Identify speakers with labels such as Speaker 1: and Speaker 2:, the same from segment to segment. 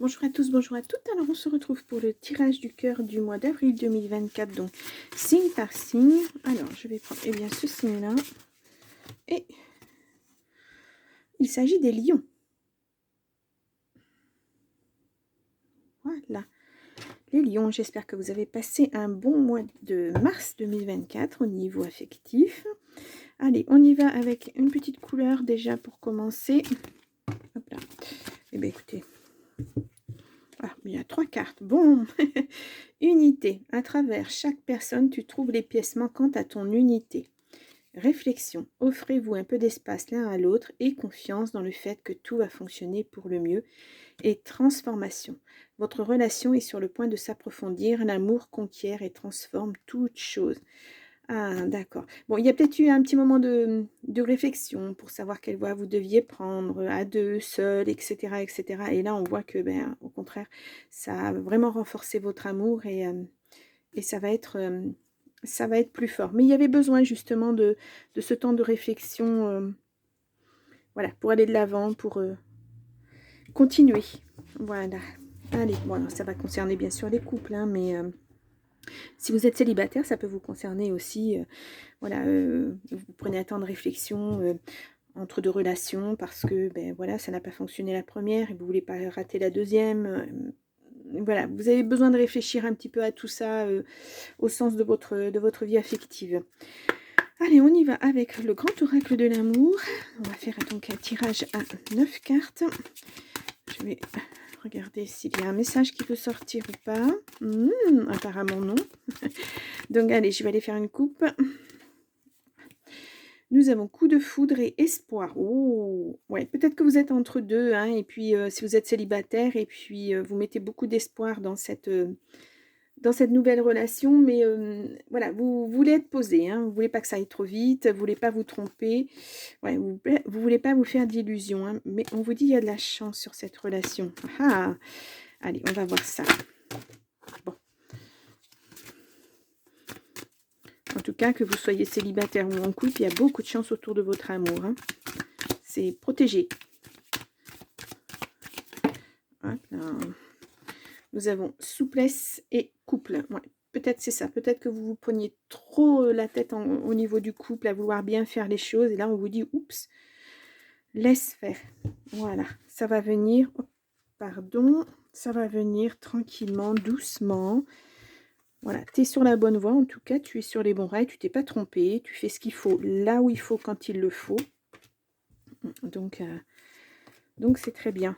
Speaker 1: Bonjour à tous, bonjour à toutes. Alors on se retrouve pour le tirage du cœur du mois d'avril 2024, donc signe par signe. Alors je vais prendre bien ce signe-là. Et il s'agit des lions. Voilà. Les lions, j'espère que vous avez passé un bon mois de mars 2024 au niveau affectif. Allez, on y va avec une petite couleur déjà pour commencer. Hop là. Eh bien écoutez, il y a 3 cartes. Bon, unité. À travers chaque personne, tu trouves les pièces manquantes à ton unité. Réflexion. Offrez-vous un peu d'espace l'un à l'autre et confiance dans le fait que tout va fonctionner pour le mieux. Et transformation. Votre relation est sur le point de s'approfondir. L'amour conquiert et transforme toute chose. Ah, d'accord. Bon, il y a peut-être eu un petit moment de réflexion pour savoir quelle voie vous deviez prendre, à deux, seul, etc., etc. Et là, on voit que, au contraire, ça a vraiment renforcé votre amour et ça va être plus fort. Mais il y avait besoin justement de ce temps de réflexion, voilà, pour aller de l'avant, pour continuer. Voilà. Allez, bon, alors ça va concerner bien sûr les couples, hein, mais si vous êtes célibataire, ça peut vous concerner aussi. Voilà, vous prenez un temps de réflexion entre deux relations parce que voilà, ça n'a pas fonctionné la première et vous ne voulez pas rater la deuxième. Voilà, vous avez besoin de réfléchir un petit peu à tout ça au sens de votre vie affective. Allez, on y va avec le grand oracle de l'amour. On va faire donc un tirage à 9 cartes. Je vais regarder s'il y a un message qui peut sortir ou pas. Apparemment non. Donc allez, je vais aller faire une coupe. Nous avons coup de foudre et espoir. Oh, ouais, peut-être que vous êtes entre deux, hein, et puis si vous êtes célibataire, et puis vous mettez beaucoup d'espoir dans cette nouvelle relation, mais voilà, vous voulez être posé, hein, vous voulez pas que ça aille trop vite, vous voulez pas vous tromper, ouais, vous voulez pas vous faire d'illusions, hein, mais on vous dit il y a de la chance sur cette relation. Ah, allez, on va voir ça. Bon. En tout cas, que vous soyez célibataire ou en couple, il y a beaucoup de chance autour de votre amour. Hein. C'est protégé. Hop là. Nous avons souplesse et couple. Ouais, peut-être c'est ça. Peut-être que vous vous preniez trop la tête au niveau du couple à vouloir bien faire les choses. Et là, on vous dit, oups, laisse faire. Voilà, ça va venir. Oh, pardon, ça va venir tranquillement, doucement. Voilà, tu es sur la bonne voie. En tout cas, tu es sur les bons rails. Tu t'es pas trompé. Tu fais ce qu'il faut là où il faut quand il le faut. Donc c'est très bien.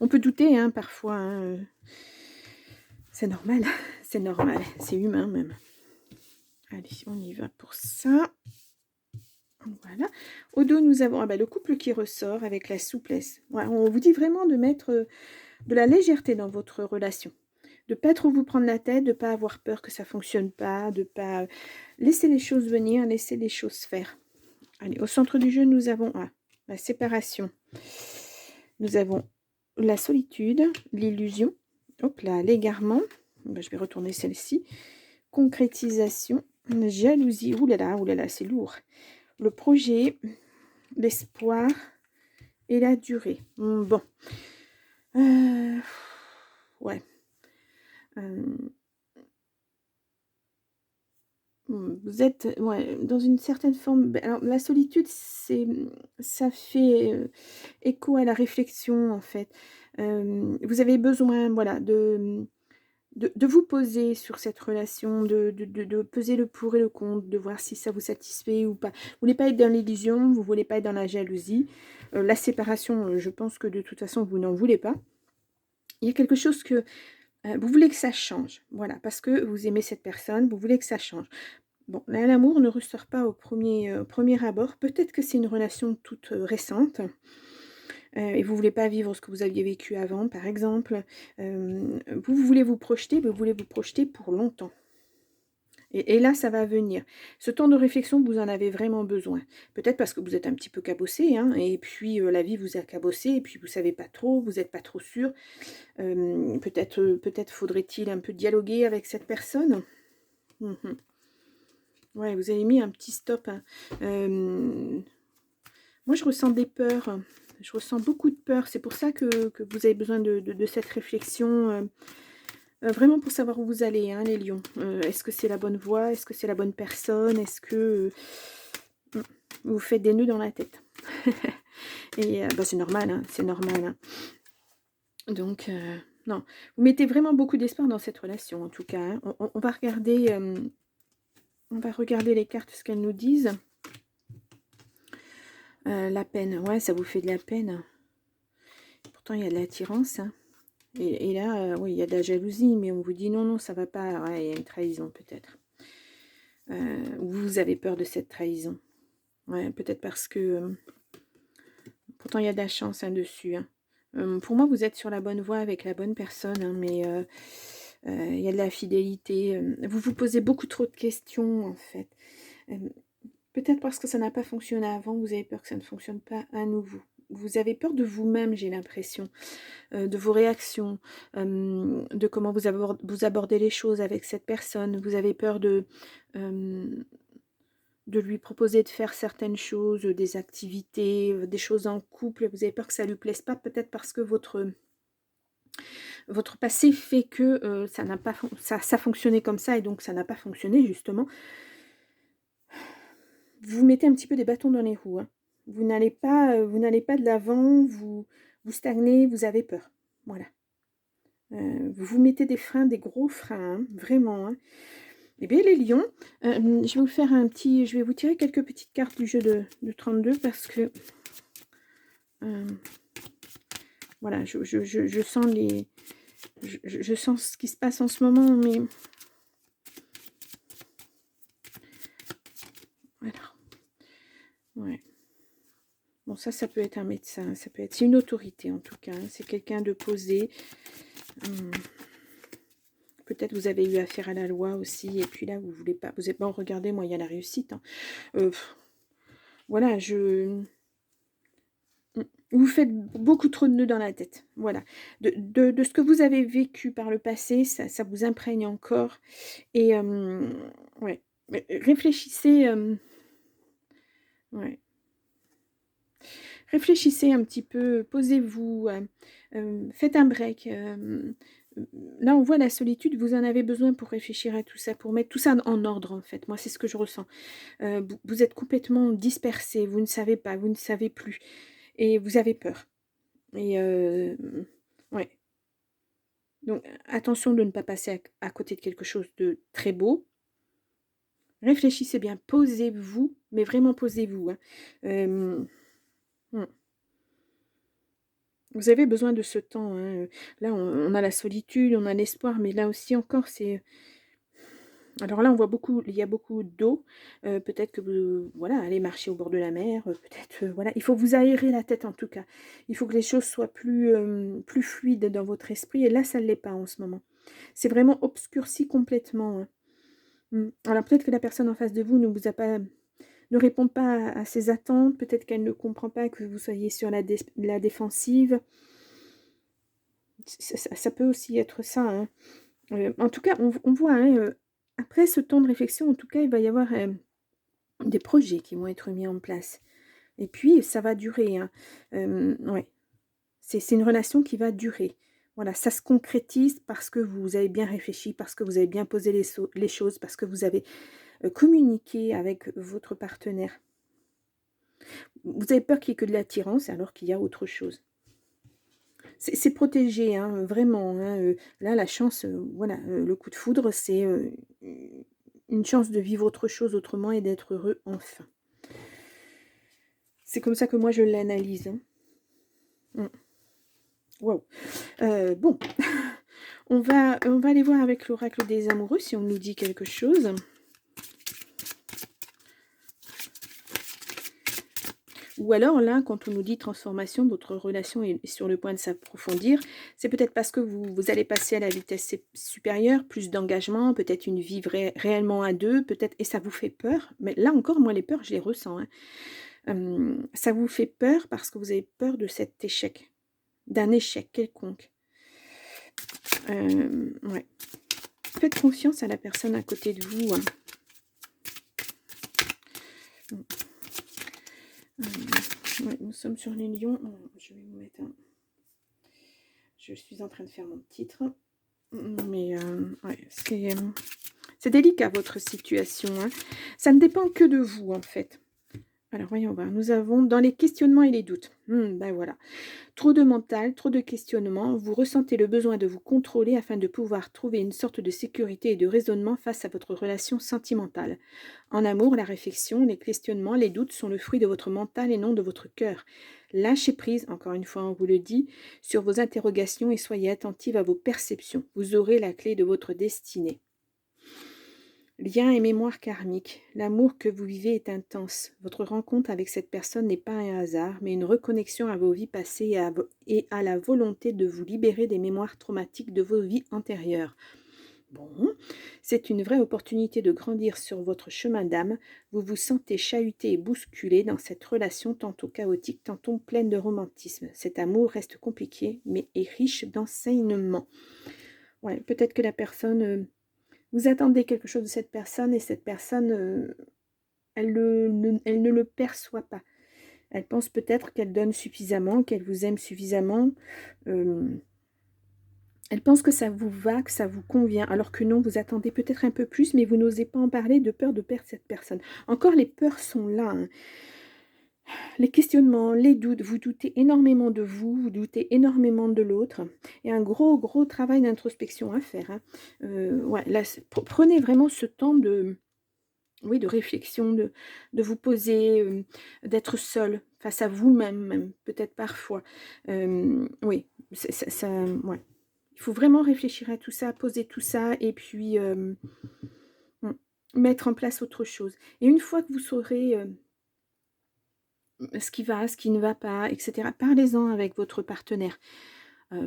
Speaker 1: On peut douter, hein, parfois. Hein, c'est normal. C'est normal. C'est humain même. Allez, on y va pour ça. Voilà. Au dos, nous avons le couple qui ressort avec la souplesse. Ouais, on vous dit vraiment de mettre de la légèreté dans votre relation. De ne pas trop vous prendre la tête, de ne pas avoir peur que ça ne fonctionne pas, de ne pas laisser les choses venir, laisser les choses faire. Allez, au centre du jeu, nous avons la séparation. Nous avons la solitude, l'illusion. Hop là, l'égarement. Je vais retourner celle-ci. Concrétisation, jalousie. Ouh là là, c'est lourd. Le projet, l'espoir et la durée. Bon. Ouais. Vous êtes dans une certaine forme. Alors, la solitude, ça fait écho à la réflexion, en fait. Vous avez besoin, voilà, de vous poser sur cette relation, de peser le pour et le contre, de voir si ça vous satisfait ou pas. Vous ne voulez pas être dans l'illusion, vous ne voulez pas être dans la jalousie. La séparation, je pense que de toute façon, vous n'en voulez pas. Il y a quelque chose que vous voulez que ça change, voilà, parce que vous aimez cette personne, vous voulez que ça change. Bon, là, l'amour ne ressort pas au premier abord. Peut-être que c'est une relation toute récente. Et vous ne voulez pas vivre ce que vous aviez vécu avant, par exemple. Vous voulez vous projeter, mais vous voulez vous projeter pour longtemps. Et là, ça va venir. Ce temps de réflexion, vous en avez vraiment besoin. Peut-être parce que vous êtes un petit peu cabossé, hein, et puis la vie vous a cabossé, et puis vous ne savez pas trop, vous n'êtes pas trop sûr. Peut-être faudrait-il un peu dialoguer avec cette personne. Ouais, vous avez mis un petit stop. Hein. Moi, je ressens des peurs. Je ressens beaucoup de peur. C'est pour ça que vous avez besoin de cette réflexion, vraiment pour savoir où vous allez, hein, les lions. Est-ce que c'est la bonne voie? Est-ce que c'est la bonne personne? Est-ce que mmh, vous faites des nœuds dans la tête? Et bah, c'est normal, hein, c'est normal, hein. Donc non, vous mettez vraiment beaucoup d'espoir dans cette relation, en tout cas, hein. On va regarder, on va regarder les cartes, ce qu'elles nous disent. La peine, ouais, ça vous fait de la peine. Pourtant, il y a de l'attirance, hein. Et là, oui, il y a de la jalousie, mais on vous dit: «Non, non, ça va pas». Ouais, il y a une trahison peut-être. Ou vous avez peur de cette trahison. Ouais, peut-être parce que, pourtant il y a de la chance, hein, dessus, hein. Pour moi, vous êtes sur la bonne voie avec la bonne personne, hein, mais il y a de la fidélité. Vous vous posez beaucoup trop de questions, en fait. Hem, Peut-être parce que ça n'a pas fonctionné avant, vous avez peur que ça ne fonctionne pas à nouveau. Vous avez peur de vous-même, j'ai l'impression, de vos réactions, de comment vous abordez les choses avec cette personne. Vous avez peur hem, de lui proposer de faire certaines choses, des activités, des choses en couple. Vous avez peur que ça lui plaise pas, peut-être parce que votre passé fait que, ça n'a pas ça fonctionnait comme ça et donc ça n'a pas fonctionné justement. Vous mettez un petit peu des bâtons dans les roues, hein. Vous n'allez pas de l'avant, vous stagnez, vous avez peur. Voilà. Vous vous mettez des freins, des gros freins, hein, vraiment, hein. Eh bien les lions, je vais vous faire je vais vous tirer quelques petites cartes du jeu de 32 parce que, hem, voilà, je sens je sens ce qui se passe en ce moment, mais voilà, ouais. Bon ça peut être un médecin, ça peut être c'est une autorité en tout cas, hein, c'est quelqu'un de posé. Mmh, peut-être vous avez eu affaire à la loi aussi et puis là vous voulez pas vous êtes bon regardez moi il y a la réussite, hein. Heu, voilà vous faites beaucoup trop de nœuds dans la tête, voilà. De ce que vous avez vécu par le passé, ça vous imprègne encore et ouais, réfléchissez, ouais. Réfléchissez un petit peu, posez-vous, faites un break, là, on voit la solitude, vous en avez besoin pour réfléchir à tout ça, pour mettre tout ça en ordre, en fait. Moi, c'est ce que je ressens. Vous êtes complètement dispersés, vous ne savez pas, vous ne savez plus et vous avez peur et ouais, donc attention de ne pas passer à côté de quelque chose de très beau. Réfléchissez bien, posez-vous, mais vraiment posez-vous, hein. Mmh. Vous avez besoin de ce temps, hein, là, on a la solitude, on a l'espoir, mais là aussi encore, c'est alors là, on voit beaucoup il y a beaucoup d'eau, peut-être que vous voilà, allez marcher au bord de la mer, peut-être, voilà, il faut vous aérer la tête en tout cas. Il faut que les choses soient plus, plus fluides dans votre esprit et là, ça ne l'est pas en ce moment. C'est vraiment obscurci complètement, hein. Alors peut-être que la personne en face de vous ne répond pas à ses attentes, peut-être qu'elle ne comprend pas que vous soyez sur la défensive. Ça peut aussi être ça, hein. En tout cas, on voit, hein, après ce temps de réflexion, en tout cas, il va y avoir, des projets qui vont être mis en place et puis ça va durer, hein. Ouais, c'est une relation qui va durer. Voilà, ça se concrétise parce que vous avez bien réfléchi, parce que vous avez bien posé les choses, parce que vous avez, communiqué avec votre partenaire. Vous avez peur qu'il y ait que de l'attirance alors qu'il y a autre chose. C'est protégé, hein, vraiment, hein, là, la chance, voilà, le coup de foudre, c'est, une chance de vivre autre chose autrement et d'être heureux enfin. C'est comme ça que moi je l'analyse, hein. Mmh. Waouh! Bon, on va aller voir avec l'oracle des amoureux si on nous dit quelque chose. Ou alors là, quand on nous dit transformation, votre relation est sur le point de s'approfondir, c'est peut-être parce que vous allez passer à la vitesse supérieure, plus d'engagement, peut-être une vie réellement à deux, peut-être, et ça vous fait peur. Mais là encore, moi, les peurs, je les ressens, hein. Ça vous fait peur parce que vous avez peur de cet échec, d'un échec quelconque. Ouais. Faites confiance à la personne à côté de vous, hein. Ouais, nous sommes sur les lions. Je vais vous mettre un... Je suis en train de faire mon titre. Mais ouais, c'est délicat votre situation. Hein. Ça ne dépend que de vous en fait. Alors voyons voir. Nous avons dans les questionnements et les doutes. Ben voilà. Trop de mental, trop de questionnements. Vous ressentez le besoin de vous contrôler afin de pouvoir trouver une sorte de sécurité et de raisonnement face à votre relation sentimentale. En amour, la réflexion, les questionnements, les doutes sont le fruit de votre mental et non de votre cœur. Lâchez prise, encore une fois, on vous le dit, sur vos interrogations et soyez attentive à vos perceptions. Vous aurez la clé de votre destinée. Lien et mémoire karmique. L'amour que vous vivez est intense. Votre rencontre avec cette personne n'est pas un hasard, mais une reconnexion à vos vies passées et à la volonté de vous libérer des mémoires traumatiques de vos vies antérieures. Bon, c'est une vraie opportunité de grandir sur votre chemin d'âme. Vous vous sentez chahuté et bousculé dans cette relation tantôt chaotique, tantôt pleine de romantisme. Cet amour reste compliqué, mais est riche d'enseignements. Ouais, peut-être que la personne... vous attendez quelque chose de cette personne et cette personne, elle ne le perçoit pas. Elle pense peut-être qu'elle donne suffisamment, qu'elle vous aime suffisamment. Elle pense que ça vous va, que ça vous convient, alors que non, vous attendez peut-être un peu plus, mais vous n'osez pas en parler de peur de perdre cette personne. Encore, les peurs sont là. Hein. Les questionnements, les doutes, vous doutez énormément de vous, vous doutez énormément de l'autre. Il y a un gros, gros travail d'introspection à faire. Hein. Ouais, là, prenez vraiment ce temps de... Oui, de réflexion, de vous poser, d'être seul face à vous-même, même, peut-être parfois. Oui, ouais. Il faut vraiment réfléchir à tout ça, poser tout ça et puis mettre en place autre chose. Et une fois que vous saurez ce qui va, ce qui ne va pas, etc., parlez-en avec votre partenaire.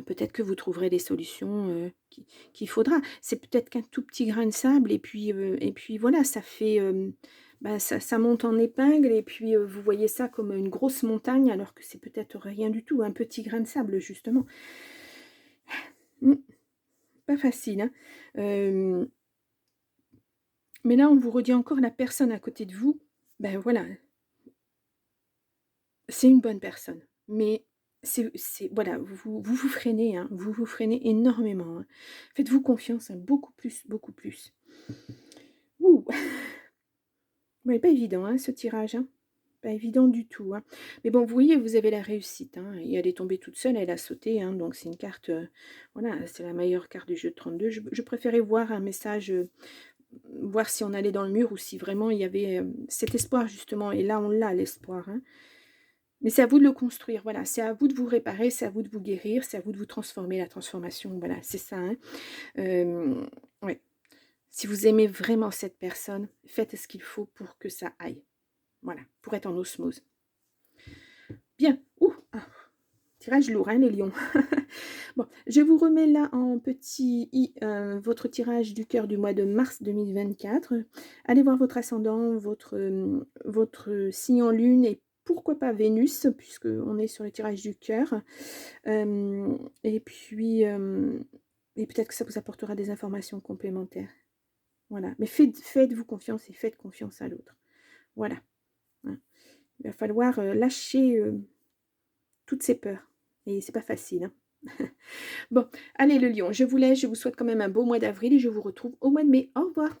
Speaker 1: Peut-être que vous trouverez les solutions qu'il faudra. C'est peut-être qu'un tout petit grain de sable et puis voilà, ça fait... ça monte en épingle et puis vous voyez ça comme une grosse montagne alors que c'est peut-être rien du tout, un petit grain de sable justement. Pas facile, hein. Mais là, on vous redit encore la personne à côté de vous, ben voilà, c'est une bonne personne. Mais voilà, vous freinez, hein, vous vous freinez énormément. Hein. Faites-vous confiance, hein, beaucoup plus, beaucoup plus. Ouh, ouais, pas évident, hein, ce tirage, hein. Pas évident du tout. Hein. Mais bon, vous voyez, vous avez la réussite. Hein, et elle est tombée toute seule, elle a sauté. Hein, donc c'est une carte, voilà, c'est la meilleure carte du jeu de 32. Je préférais voir un message, voir si on allait dans le mur ou si vraiment il y avait cet espoir justement. Et là, on l'a, l'espoir. Hein. Mais c'est à vous de le construire, voilà. C'est à vous de vous réparer, c'est à vous de vous guérir, c'est à vous de vous transformer. La transformation, voilà, c'est ça. Hein. Ouais. Si vous aimez vraiment cette personne, faites ce qu'il faut pour que ça aille. Voilà, pour être en osmose. Bien. Ouh, tirage lourd, hein, les lions. Bon, je vous remets là en petit i votre tirage du cœur du mois de mars 2024. Allez voir votre ascendant, votre signe en lune et pourquoi pas Vénus, puisqu'on est sur le tirage du cœur. Et puis, et peut-être que ça vous apportera des informations complémentaires. Voilà, mais faites-vous confiance et faites confiance à l'autre. Voilà. Hein. Il va falloir lâcher toutes ces peurs. Et c'est pas facile. Hein. Bon, allez le lion, je vous laisse, je vous souhaite quand même un beau mois d'avril et je vous retrouve au mois de mai. Au revoir.